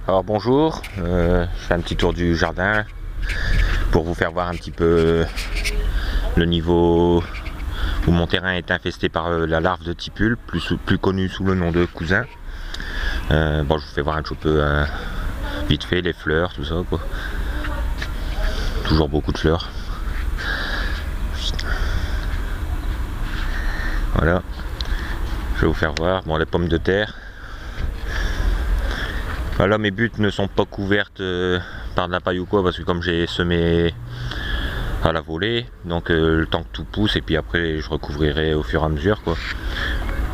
Alors bonjour, je fais un petit tour du jardin pour vous faire voir un petit peu le niveau où mon terrain est infesté par la larve de tipule, plus connue sous le nom de cousin. Bon, je vous fais voir un petit peu vite fait les fleurs, tout ça quoi. Toujours beaucoup de fleurs. Voilà, je vais vous faire voir. Bon, les pommes de terre. Voilà, mes buttes ne sont pas couvertes par de la paille ou quoi, parce que comme j'ai semé à la volée, donc le temps que tout pousse, et puis après je recouvrirai au fur et à mesure quoi.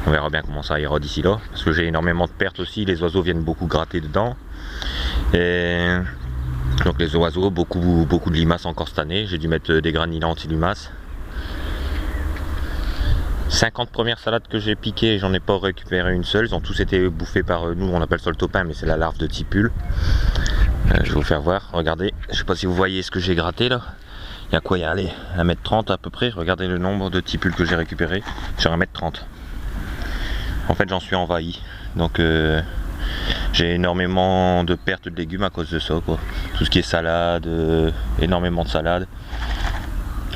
On verra bien comment ça ira d'ici là, parce que j'ai énormément de pertes aussi, les oiseaux viennent beaucoup gratter dedans. Et donc les oiseaux, beaucoup de limaces encore cette année, j'ai dû mettre des granulats anti-limaces. 50 premières salades que j'ai piquées, j'en ai pas récupéré une seule, ils ont tous été bouffés par nous, on appelle ça le topin, mais c'est la larve de tipule. Je vais vous faire voir, regardez, je sais pas si vous voyez ce que j'ai gratté là. Il y a quoi, il y a allez, 1m30 à peu près, regardez le nombre de tipules que j'ai récupéré sur 1m30. En fait j'en suis envahi, donc j'ai énormément de pertes de légumes à cause de ça quoi. Tout ce qui est salade, énormément de salade,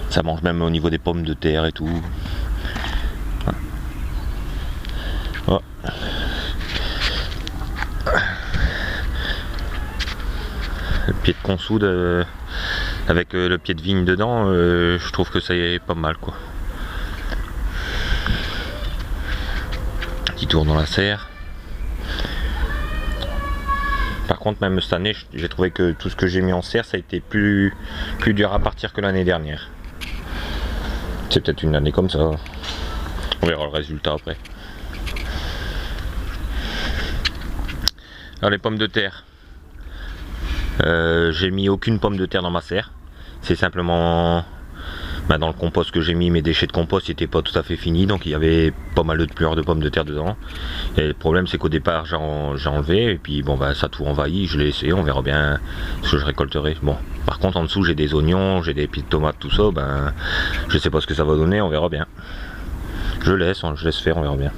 ça mange même au niveau des pommes de terre et tout. Oh. Le pied de consoude avec le pied de vigne dedans, je trouve que c'est pas mal quoi. Petit tour dans la serre. Par contre même cette année j'ai trouvé que tout ce que j'ai mis en serre ça a été plus dur à partir que l'année dernière. C'est peut-être une année comme ça. On verra le résultat après. Alors les pommes de terre, j'ai mis aucune pomme de terre dans ma serre. C'est simplement dans le compost que j'ai mis, mes déchets de compost n'étaient pas tout à fait finis, donc il y avait pas mal de pleurs de pommes de terre dedans. Et le problème c'est qu'au départ j'ai enlevé et puis bon ça a tout envahi, je l'ai laissé, on verra bien ce que je récolterai. Bon, par contre en dessous j'ai des oignons, j'ai des pieds de tomates, tout ça, je sais pas ce que ça va donner, on verra bien. Je laisse faire, on verra bien.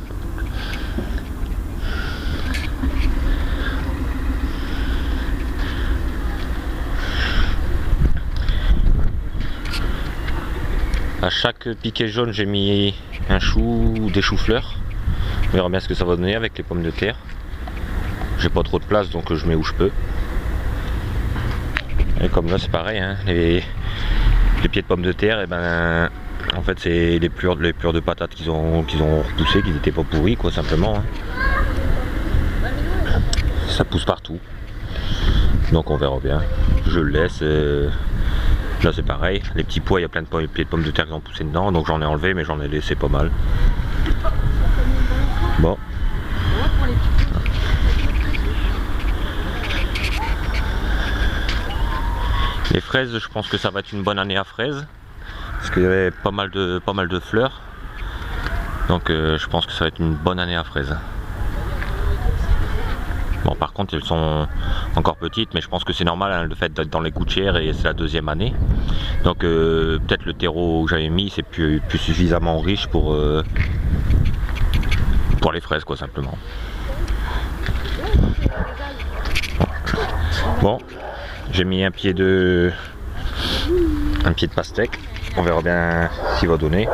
À chaque piquet jaune j'ai mis un chou ou des choux-fleurs. On verra bien ce que ça va donner avec les pommes de terre. J'ai pas trop de place donc je mets où je peux. Et comme là c'est pareil, hein, les pieds de pommes de terre, en fait c'est les pleurs de patates qu'ils ont repoussé, qu'ils n'étaient pas pourris quoi simplement. Hein. Ça pousse partout. Donc on verra bien. Je le laisse. Là c'est pareil, les petits pois, il y a plein de pieds de pommes de terre qui ont poussé dedans, donc j'en ai enlevé mais j'en ai laissé pas mal. Bon. Les fraises, je pense que ça va être une bonne année à fraises, parce qu'il y avait pas mal de fleurs. Donc je pense que ça va être une bonne année à fraises. Bon, par contre elles sont encore petites, mais je pense que c'est normal hein, le fait d'être dans les gouttières et c'est la deuxième année. Donc peut-être le terreau que j'avais mis c'est plus suffisamment riche pour les fraises quoi simplement. Bon, j'ai mis un pied de pastèque, on verra bien ce qu'il va donner.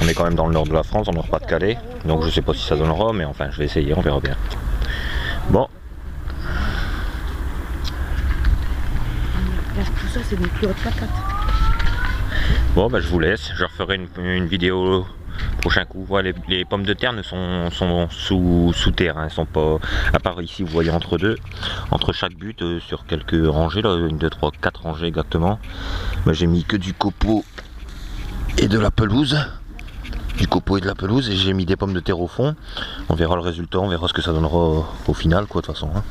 On est quand même dans le nord de la France, en Nord-Pas-de-Calais, donc je sais pas si ça donnera, mais enfin je vais essayer, on verra bien. Bon. Tout ça c'est des pleurs de patates. Bon je vous laisse, je referai une vidéo prochain coup. Voilà, les pommes de terre sont sous terre, hein, elles sont pas, à part ici vous voyez entre chaque butte sur quelques rangées là, 1, 2, 3, 4 rangées exactement. J'ai mis que du copeau et de la pelouse. Et j'ai mis des pommes de terre au fond. On verra le résultat, on verra ce que ça donnera au final quoi de toute façon. Hein.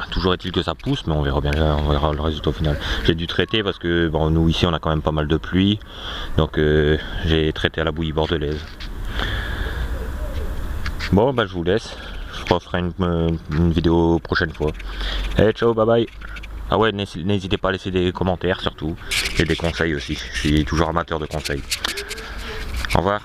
Toujours est-il que ça pousse, mais on verra bien, on verra le résultat au final. J'ai dû traiter parce que bon, nous ici on a quand même pas mal de pluie, donc j'ai traité à la bouillie bordelaise. Bon je vous laisse, je referai une vidéo prochaine fois. Allez ciao, bye bye. Ah ouais, n'hésitez pas à laisser des commentaires surtout, et des conseils aussi, je suis toujours amateur de conseils. Au revoir.